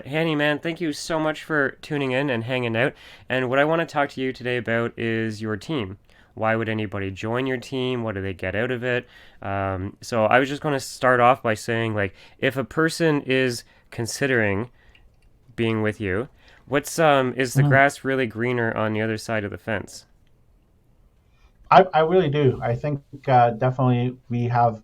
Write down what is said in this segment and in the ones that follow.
Hanny, man, thank you so much for tuning in and hanging out. And what I want to talk to you today about is your team. Why would anybody join your team? What do they get out of it? So I was just going to start off by saying, like, if a person is considering being with you, what's is the Mhm. grass really greener on the other side of the fence? I really do. I think definitely we have.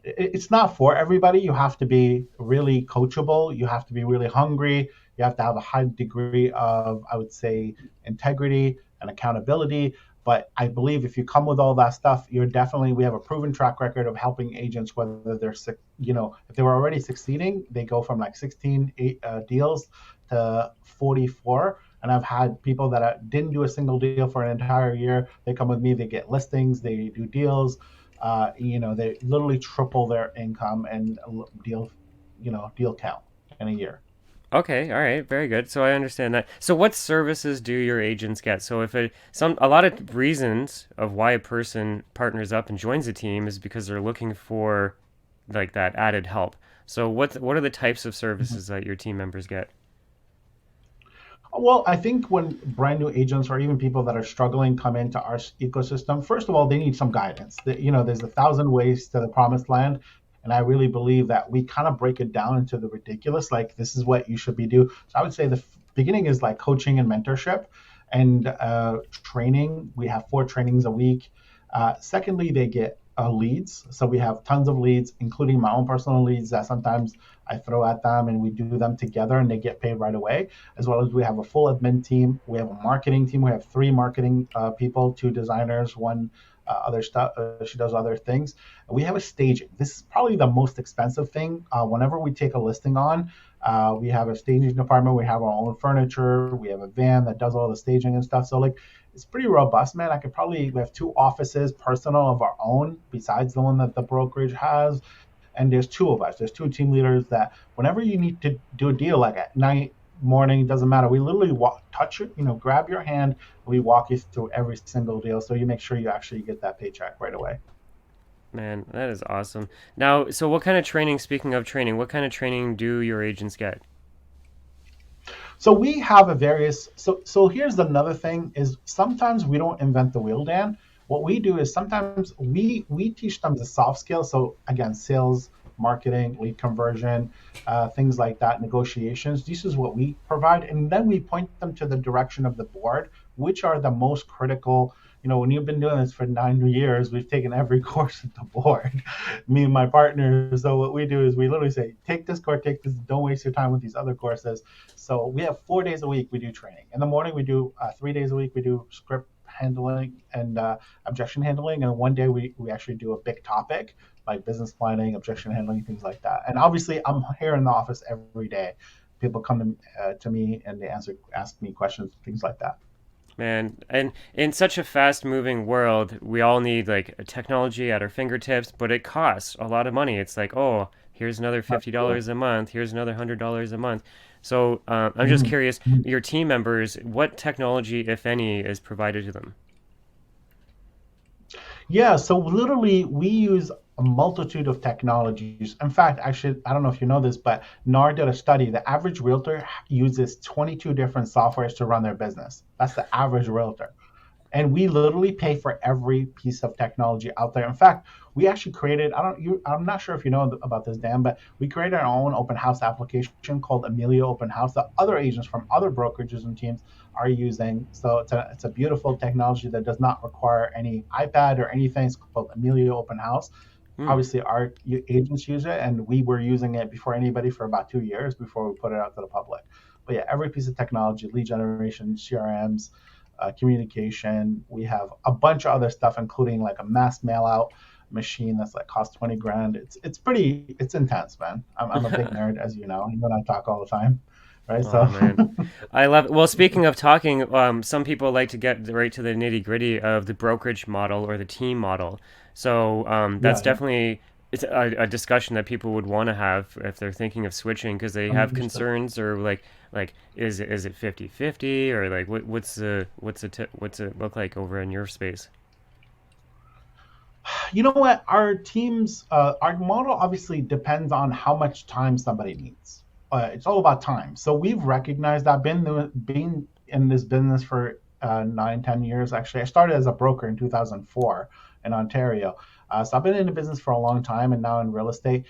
It's not for everybody. You have to be really coachable. You have to be really hungry. You have to have a high degree of, I would say, integrity and accountability. But I believe if you come with all that stuff, you're definitely. We have a proven track record of helping agents, whether they're, if they were already succeeding, they go from like 16 deals to 44. And I've had people that didn't do a single deal for an entire year. They come with me, they get listings, they do deals. They literally triple their income and deal count in a year. Okay, all right, very good. So I understand that. So what services do your agents get? So if a lot of reasons of why a person partners up and joins a team is because they're looking for like that added help. So what are the types of Mhm. services that your team members get? Well, I think when brand new agents or even people that are struggling come into our ecosystem, first of all, they need some guidance. There's a thousand ways to the promised land. And I really believe that we kind of break it down into the ridiculous, like this is what you should be doing. So I would say the beginning is like coaching and mentorship and training. We have 4 trainings a week. Secondly, they get leads. So we have tons of leads, including my own personal leads that sometimes I throw at them and we do them together and they get paid right away, as well as we have a full admin team. We have a marketing team. We have 3 marketing people, 2 designers, one other stuff. She does other things. We have a staging. This is probably the most expensive thing. Whenever we take a listing on, we have a staging department. We have our own furniture. We have a van that does all the staging and stuff. So like, it's pretty robust, man. We have 2 offices, personal of our own, besides the one that the brokerage has, and there's 2 of us. There's 2 team leaders that whenever you need to do a deal, like at night, morning, doesn't matter. We literally touch it, grab your hand. We walk you through every single deal, so you make sure you actually get that paycheck right away. Man, that is awesome. Now, so what kind of training, speaking of training, what kind of training do your agents get? So we have a various. So here's another thing: is sometimes we don't invent the wheel, Dan. What we do is sometimes we teach them the soft skills. So again, sales, marketing, lead conversion, things like that, negotiations. This is what we provide, and then we point them to the direction of the board, which are the most critical. When you've been doing this for 9 years, we've taken every course at the board, me and my partner. So what we do is we literally say, take this course, take this. Don't waste your time with these other courses. So we have 4 days a week we do training. In the morning we do 3 days a week we do script handling and objection handling, and one day we actually do a big topic like business planning, objection handling, things like that. And obviously I'm here in the office every day. People come to me and they ask me questions, things like that. Man, and in such a fast moving world, we all need like technology at our fingertips, but it costs a lot of money. It's like, oh, here's another Absolutely. $50 a month, here's another $100 a month. So I'm just Mhm. curious, your team members, what technology, if any, is provided to them? Yeah, so literally we use a multitude of technologies. In fact, actually, I don't know if you know this, but NAR did a study. The average realtor uses 22 different softwares to run their business. That's the average realtor. And we literally pay for every piece of technology out there. In fact, we actually created, I'm not sure if you know about this, Dan, but we created our own open house application called Amelia Open House that other agents from other brokerages and teams are using. So it's a beautiful technology that does not require any iPad or anything. It's called Amelia Open House. Hmm. Obviously, our agents use it, and we were using it before anybody for about 2 years before we put it out to the public. But yeah, every piece of technology, lead generation, CRMs, communication. We have a bunch of other stuff, including like a mass mail out machine that's like cost 20 grand. It's intense, man. I'm a big nerd, as you know. You and I talk all the time, right? So Oh man, I love it. Well, speaking of talking, some people like to get right to the nitty gritty of the brokerage model or the team model. So that's yeah, yeah, definitely it's a discussion that people would want to have if they're thinking of switching because they have understood. concerns or like is it 50-50 or like what's it look like over in your space? You know what? Our model obviously depends on how much time somebody needs. it's all about time. So we've recognized that. Been in this business for 9, 10 years. Actually, I started as a broker in 2004 in Ontario. So I've been in the business for a long time, and now in real estate.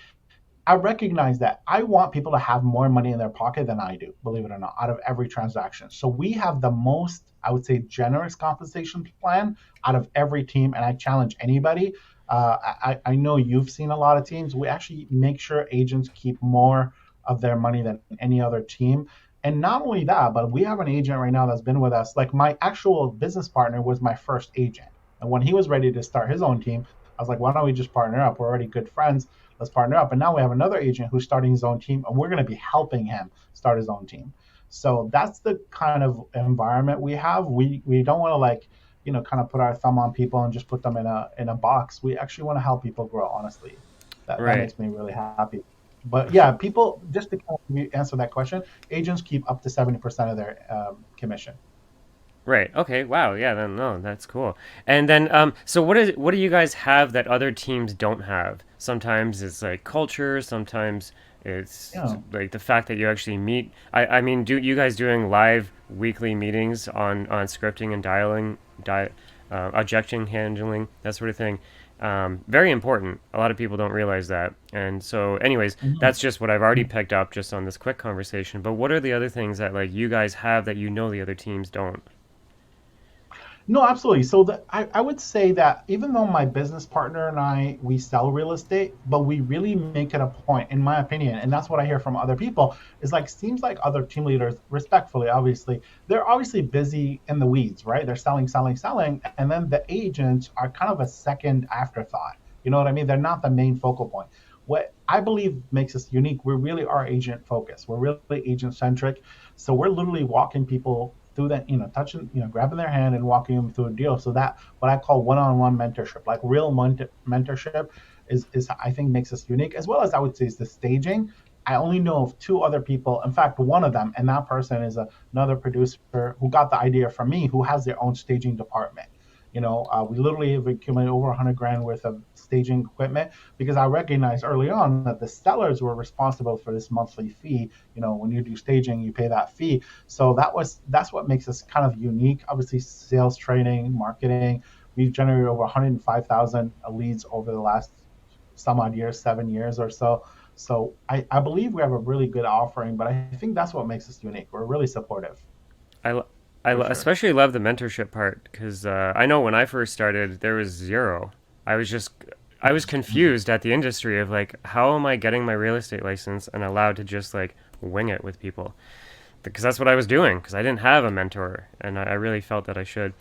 I recognize that I want people to have more money in their pocket than I do, believe it or not, out of every transaction. So we have the most, I would say, generous compensation plan out of every team. And I challenge anybody. I know you've seen a lot of teams. We actually make sure agents keep more of their money than any other team. And not only that, but we have an agent right now that's been with us. Like my actual business partner was my first agent. And when he was ready to start his own team, I was like, why don't we just partner up? We're already good friends. Let's partner up. And now we have another agent who's starting his own team, and we're going to be helping him start his own team. So that's the kind of environment we have. We don't want to like, kind of put our thumb on people and just put them in a box. We actually want to help people grow. Honestly, that Right. makes me really happy. But yeah, people, just to kind of answer that question, agents keep up to 70% of their commission. Right. Okay. Wow. Yeah. Then no, that's cool. And then, so what do you guys have that other teams don't have? Sometimes it's like culture. Sometimes it's Yeah. like the fact that you actually meet. I mean, do you guys doing live weekly meetings on scripting and objection handling, that sort of thing? Very important. A lot of people don't realize that. And so, anyways, Mhm. that's just what I've already picked up just on this quick conversation. But what are the other things that like you guys have that you know the other teams don't? No, absolutely. So I would say that even though my business partner and I, we sell real estate, but we really make it a point, in my opinion, and that's what I hear from other people, is like seems like other team leaders, respectfully, obviously, they're obviously busy in the weeds, right? They're selling, selling, selling, and then the agents are kind of a second afterthought. You know what I mean? They're not the main focal point. What I believe makes us unique, we really are agent focused. We're really agent centric. So we're literally walking people through that, touching, grabbing their hand and walking them through a deal. So that what I call one-on-one mentorship, like real mentorship, is I think makes us unique, as well as I would say is the staging. I only know of two other people. In fact, one of them, and that person is another producer who got the idea from me, who has their own staging department. We literally have accumulated over 100 grand worth of staging equipment because I recognized early on that the sellers were responsible for this monthly fee. When you do staging, you pay that fee. So that's what makes us kind of unique. Obviously, sales training, marketing. We've generated over 105,000 leads over the last some odd years, 7 years or so. So I believe we have a really good offering, but I think that's what makes us unique. We're really supportive, I, lo- for sure. especially love the mentorship part because I know when I first started, there was zero. I was just, I was Mhm. confused at the industry of like, how am I getting my real estate license and allowed to just like wing it with people? Because that's what I was doing because I didn't have a mentor and I really felt that I should.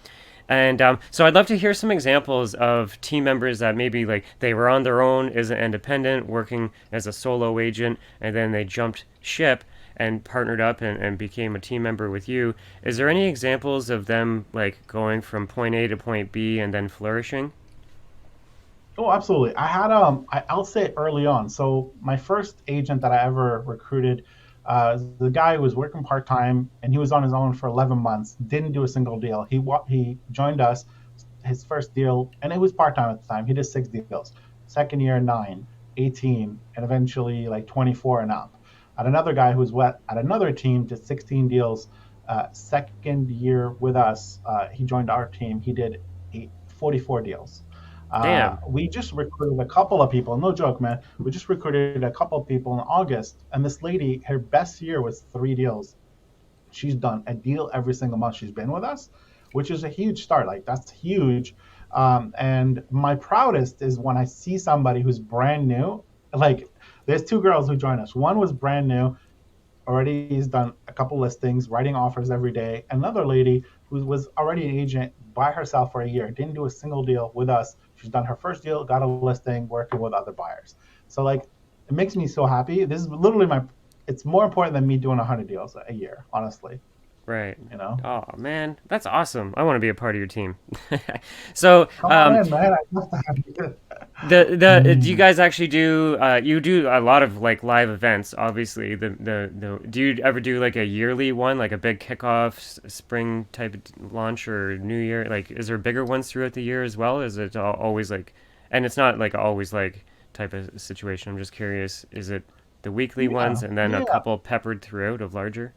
And so I'd love to hear some examples of team members that maybe like they were on their own as an independent, working as a solo agent, and then they jumped ship and partnered up and became a team member with you. Is there any examples of them like going from point A to point B and then flourishing? Oh, absolutely. I'll say early on. So my first agent that I ever recruited, the guy was working part time and he was on his own for 11 months. Didn't do a single deal. He joined us, his first deal, and it was part time at the time. He did 6 deals. Second year, 9, 18, and eventually like 24 and up. At another guy who's wet at another team did 16 deals. Second year with us, he joined our team. He did 44 deals. Damn. We just recruited a couple of people. No joke, man. We just recruited a couple of people in August, and this lady, her best year was 3 deals. She's done a deal every single month she's been with us, which is a huge start. Like that's huge. And my proudest is when I see somebody who's brand new. Like there's two girls who joined us. One was brand new, already he's done a couple listings, writing offers every day. Another lady who was already an agent by herself for a year, didn't do a single deal with us. She's done her first deal, got a listing, working with other buyers. So like, it makes me so happy. This is literally my. It's more important than me doing 100 deals a year, honestly. Right. You know. Oh man, that's awesome. I want to be a part of your team. So, Come on in, man. I love to have you. the do you Mm. guys actually do you do a lot of like live events, obviously. The do you ever do like a yearly one, like a big kickoff spring type of launch or new year? Like is there bigger ones throughout the year as well? Is it always like, and it's not like always like type of situation. I'm just curious, is it the weekly ones, Yeah, and then a yeah. couple peppered throughout of larger.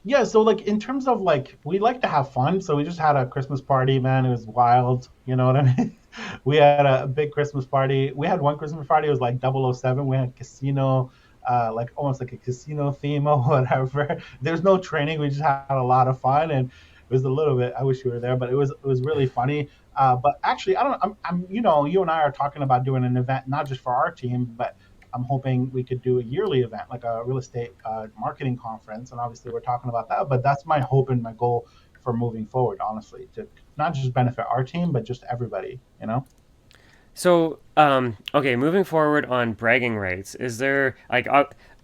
Yeah, so like in terms of like we like to have fun, so we just had a Christmas party, man. It was wild, you know what I mean? We had a big Christmas party. We had one Christmas party, it was like 007. We had casino, like almost like a casino theme or whatever. There's no training, we just had a lot of fun and it was a little bit, I wish you were there, but it was really funny. But actually, I don't you and I are talking about doing an event not just for our team, but I'm hoping we could do a yearly event, like a real estate marketing conference. And obviously, we're talking about that. But that's my hope and my goal for moving forward, honestly, to not just benefit our team, but just everybody, you know? So, okay, moving forward on bragging rights, is there like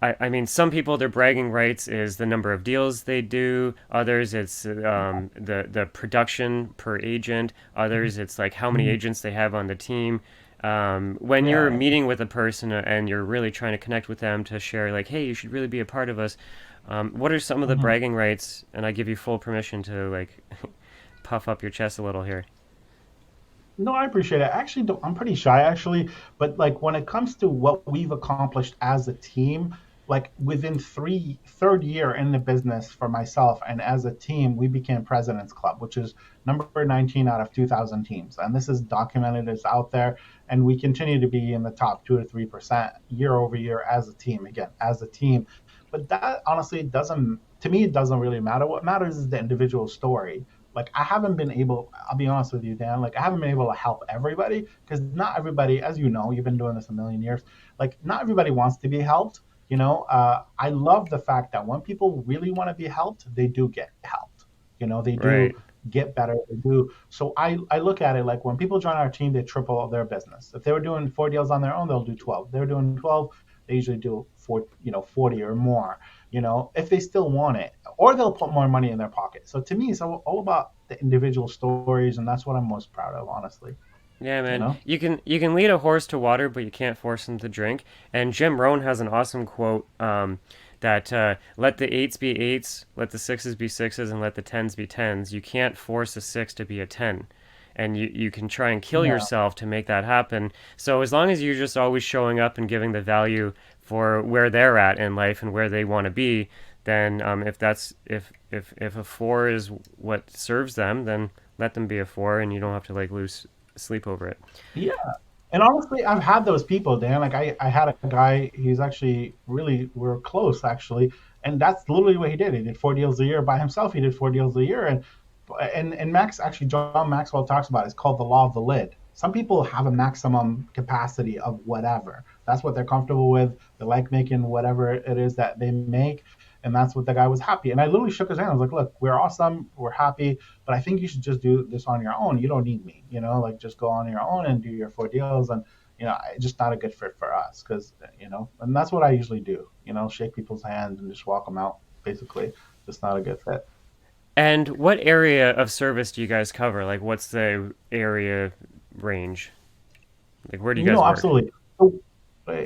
I mean, some people their bragging rights is the number of deals they do. Others, it's the production per agent. Others, it's like how many Mhm. agents they have on the team. When you're Yeah. meeting with a person and you're really trying to connect with them to share, like, hey, you should really be a part of us. What are some of the Mhm. bragging rights? And I give you full permission to like puff up your chest a little here. No, I appreciate it. I actually, don't, I'm pretty shy actually, but like when it comes to what we've accomplished as a team, like within third year in the business for myself and as a team, we became President's Club, which is number 19 out of 2,000 teams. And this is documented, it's out there, and we continue to be in the top 2 to 3% year over year as a team, again, as a team. But that honestly doesn't, to me, it doesn't really matter. What matters is the individual story. Like I haven't been able, I'll be honest with you, Dan, like I haven't been able to help everybody because not everybody, as you know, you've been doing this a million years, like not everybody wants to be helped. I love the fact that when people really want to be helped, they do get helped. They do Right. get better. They do. So I look at it like when people join our team, they triple their business. If they were doing 4 deals on their own, they'll do 12. If they're doing 12, they usually do 40 or more, if they still want it, or they'll put more money in their pocket. So to me, it's all about the individual stories, and that's what I'm most proud of, honestly. Yeah, You man. know? You can lead a horse to water, but you can't force him to drink. And Jim Rohn has an awesome quote that let the eights be eights, let the sixes be sixes, and let the tens be tens. You can't force a six to be a ten. And you can try and kill Yeah. yourself to make that happen. So as long as you're just always showing up and giving the value for where they're at in life and where they want to be, then if a four is what serves them, then let them be a four, and you don't have to like lose sleep over it. Yeah. And honestly, I've had those people, Dan. Like I had a guy, he's actually really, we're close actually. And that's literally what he did. He did 4 deals a year by himself. He did 4 deals a year. And Max, actually, John Maxwell talks about it. It's called the law of the lid. Some people have a maximum capacity of whatever. That's what they're comfortable with. They like making whatever it is that they make. And that's what the guy was happy. And I literally shook his hand. I was like, look, we're awesome. We're happy, but I think you should just do this on your own. You don't need me, like just go on your own and do your 4 deals. And, it's just not a good fit for us and that's what I usually do, shake people's hands and just walk them out, basically. Just not a good fit. And what area of service do you guys cover? Like, what's the area range? Like, where do you guys work? Absolutely. So, uh,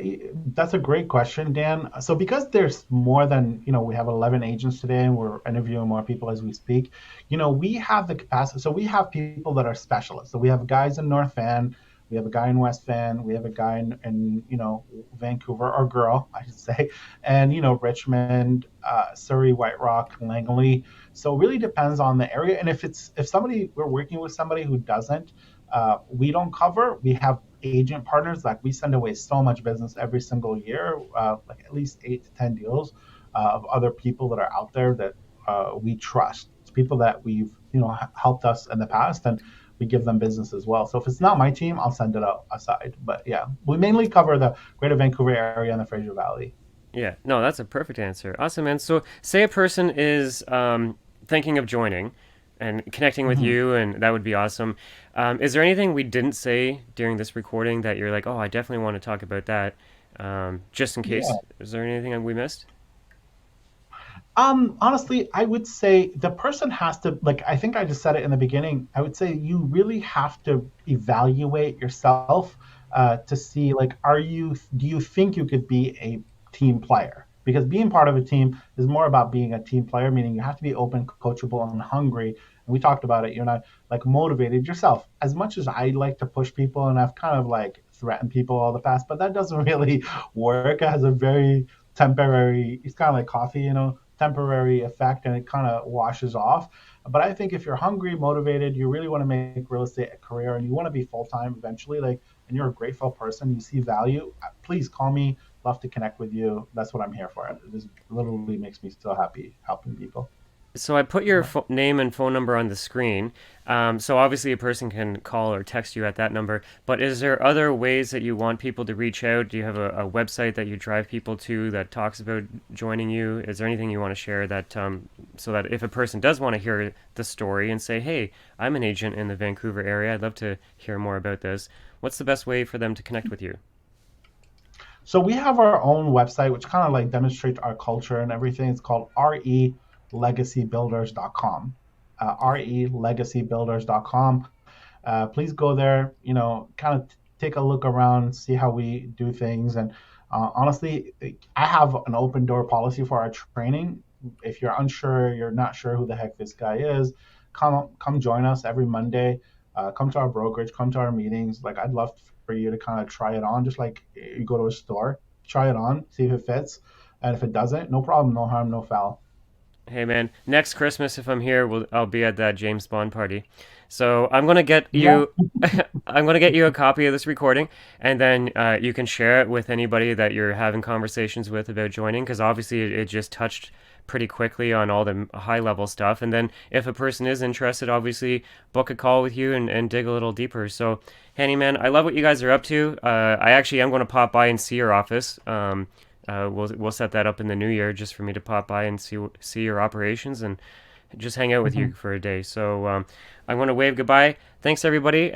that's a great question, Dan. So because there's more than, we have 11 agents today and we're interviewing more people as we speak, we have the capacity. So we have people that are specialists. So we have guys in North Van, we have a guy in West Van, we have a guy in Vancouver, or girl, I should say, and, Richmond, Surrey, White Rock, Langley. So it really depends on the area. And if we're working with somebody who doesn't, we don't cover. We have agent partners. Like we send away so much business every single year, like at least 8 to 10 deals of other people that are out there that we trust. It's people that we've helped us in the past, and we give them business as well. So if it's not my team, I'll send it out aside. But yeah, we mainly cover the Greater Vancouver area and the Fraser Valley. Yeah, no, that's a perfect answer. Awesome, man. So, say a person is thinking of joining and connecting with Mhm. you, and that would be awesome. Is there anything we didn't say during this recording that you're like, oh, I definitely want to talk about that, just in case? Yeah. Is there anything we missed? Honestly, I would say the person has to, like, I think I just said it in the beginning. I would say you really have to evaluate yourself to see, like, do you think you could be a team player? Because being part of a team is more about being a team player, meaning you have to be open, coachable, and hungry. And we talked about it, you're not like motivated yourself. As much as I like to push people, and I've kind of like threaten people all the fast, but that doesn't really work. It has a very temporary, it's kind of like coffee, temporary effect, and it kind of washes off. But I think if you're hungry, motivated, you really want to make real estate a career and you want to be full time eventually, like, and you're a grateful person, you see value, please call me. Love to connect with you. That's what I'm here for. It just literally makes me so happy helping people. So I put your name and phone number on the screen. So obviously a person can call or text you at that number. But is there other ways that you want people to reach out? Do you have a website that you drive people to that talks about joining you? Is there anything you want to share that so that if a person does want to hear the story and say, "Hey, I'm an agent in the Vancouver area. I'd love to hear more about this." What's the best way for them to connect with you? So we have our own website, which kind of like demonstrates our culture and everything. It's called relegacybuilders.com. Relegacybuilders.com. Please go there, kind of take a look around, see how we do things. And honestly, I have an open door policy for our training. If you're unsure, you're not sure who the heck this guy is, come join us every Monday. Come to our brokerage, come to our meetings. Like, I'd love for you to kind of try it on, just like you go to a store, try it on, see if it fits. And if it doesn't, no problem, no harm, no foul. Hey man, next Christmas if I'm here, I'll be at that James Bond party. So I'm gonna get Yeah. you, I'm gonna get you a copy of this recording, and then you can share it with anybody that you're having conversations with about joining. Because obviously it just touched pretty quickly on all the high level stuff. And then if a person is interested, obviously book a call with you and dig a little deeper. So, Hanny man, I love what you guys are up to. I actually am going to pop by and see your office. We'll set that up in the new year just for me to pop by and see your operations and just hang out with you Mhm. for a day. So I'm going to wave goodbye. Thanks everybody.